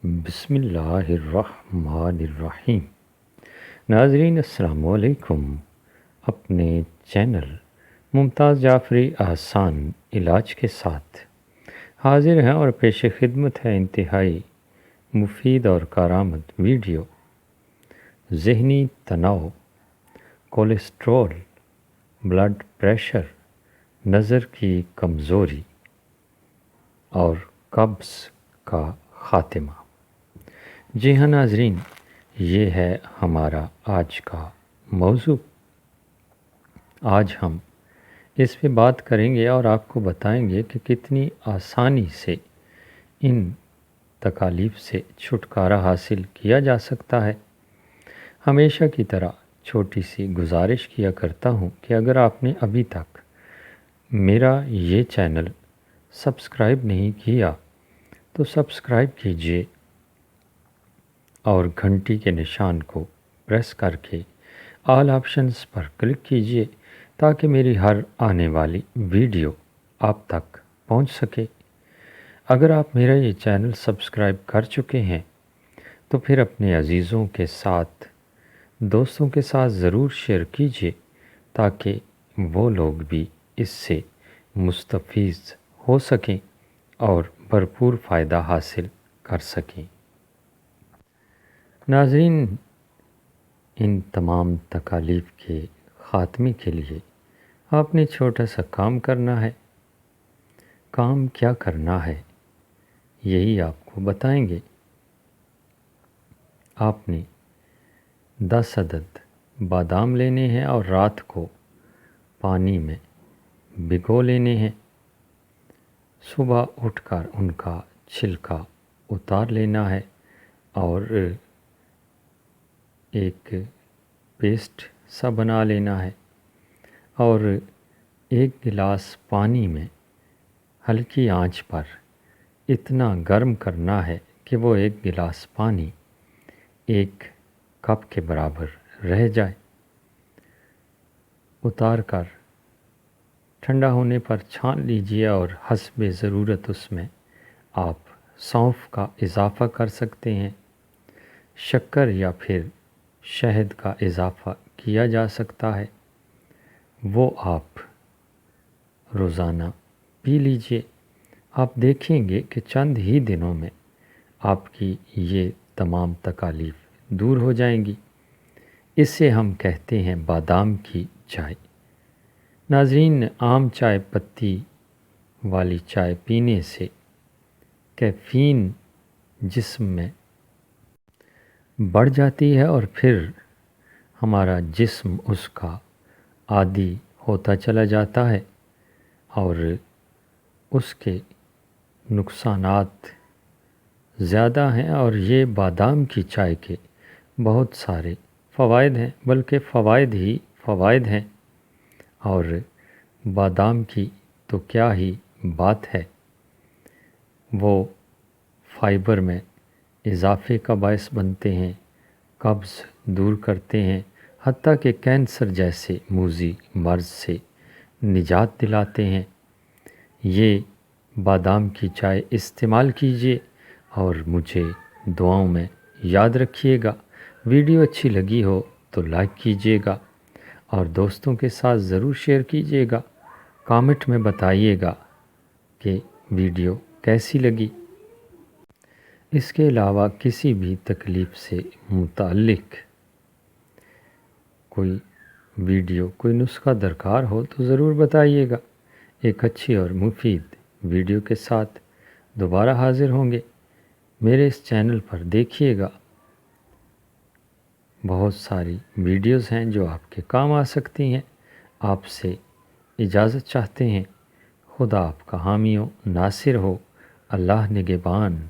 بسم اللہ الرحمن الرحیم۔ ناظرین السلام علیکم۔ اپنے چینل ممتاز جعفری آسان علاج کے ساتھ حاضر ہیں اور پیش خدمت ہے انتہائی مفید اور کارآمد ویڈیو۔ ذہنی تناؤ، کولیسٹرول، بلڈ پریشر، نظر کی کمزوری اور قبض کا خاتمہ۔ جی ہاں ناظرین، یہ ہے ہمارا آج کا موضوع۔ آج ہم اس پہ بات کریں گے اور آپ کو بتائیں گے کہ کتنی آسانی سے ان تکالیف سے چھٹکارا حاصل کیا جا سکتا ہے۔ ہمیشہ کی طرح چھوٹی سی گزارش کیا کرتا ہوں کہ اگر آپ نے ابھی تک میرا یہ چینل سبسکرائب نہیں کیا تو سبسکرائب کیجئے اور گھنٹی کے نشان کو پریس کر کے آل آپشنز پر کلک کیجئے تاکہ میری ہر آنے والی ویڈیو آپ تک پہنچ سکے۔ اگر آپ میرا یہ چینل سبسکرائب کر چکے ہیں تو پھر اپنے عزیزوں کے ساتھ، دوستوں کے ساتھ ضرور شیئر کیجئے تاکہ وہ لوگ بھی اس سے مستفید ہو سکیں اور بھرپور فائدہ حاصل کر سکیں۔ ناظرین، ان تمام تکالیف کے خاتمے کے لیے آپ نے چھوٹا سا کام کرنا ہے۔ کام کیا کرنا ہے یہی آپ کو بتائیں گے۔ آپ نے 10 عدد بادام لینے ہیں اور رات کو پانی میں بھگو لینے ہیں۔ صبح اٹھ کر ان کا چھلکا اتار لینا ہے اور ایک پیسٹ سا بنا لینا ہے اور ایک گلاس پانی میں ہلکی آنچ پر اتنا گرم کرنا ہے کہ وہ ایک گلاس پانی 1 کپ کے برابر رہ جائے۔ اتار کر ٹھنڈا ہونے پر چھان لیجئے اور حسب ضرورت اس میں آپ سونف کا اضافہ کر سکتے ہیں۔ شکر یا پھر شہد کا اضافہ کیا جا سکتا ہے۔ وہ آپ روزانہ پی لیجئے۔ آپ دیکھیں گے کہ چند ہی دنوں میں آپ کی یہ تمام تکالیف دور ہو جائیں گی۔ اسے ہم کہتے ہیں بادام کی چائے۔ ناظرین، عام چائے پتی والی چائے پینے سے کیفین جسم میں بڑھ جاتی ہے اور پھر ہمارا جسم اس کا عادی ہوتا چلا جاتا ہے اور اس کے نقصانات زیادہ ہیں، اور یہ بادام کی چائے کے بہت سارے فوائد ہیں، بلکہ فوائد ہی فوائد ہیں۔ اور بادام کی تو کیا ہی بات ہے، وہ فائبر میں اضافے کا باعث بنتے ہیں، قبض دور کرتے ہیں، حتیٰ کہ کینسر جیسے موذی مرض سے نجات دلاتے ہیں۔ یہ بادام کی چائے استعمال کیجئے اور مجھے دعاؤں میں یاد رکھیے گا۔ ویڈیو اچھی لگی ہو تو لائک کیجئے گا اور دوستوں کے ساتھ ضرور شیئر کیجئے گا۔ کامنٹ میں بتائیے گا کہ ویڈیو کیسی لگی۔ اس کے علاوہ کسی بھی تکلیف سے متعلق کوئی ویڈیو، کوئی نسخہ درکار ہو تو ضرور بتائیے گا۔ ایک اچھی اور مفید ویڈیو کے ساتھ دوبارہ حاضر ہوں گے۔ میرے اس چینل پر دیکھیے گا، بہت ساری ویڈیوز ہیں جو آپ کے کام آ سکتی ہیں۔ آپ سے اجازت چاہتے ہیں۔ خدا آپ کا حامی و ناصر ہو۔ اللہ نگہبان۔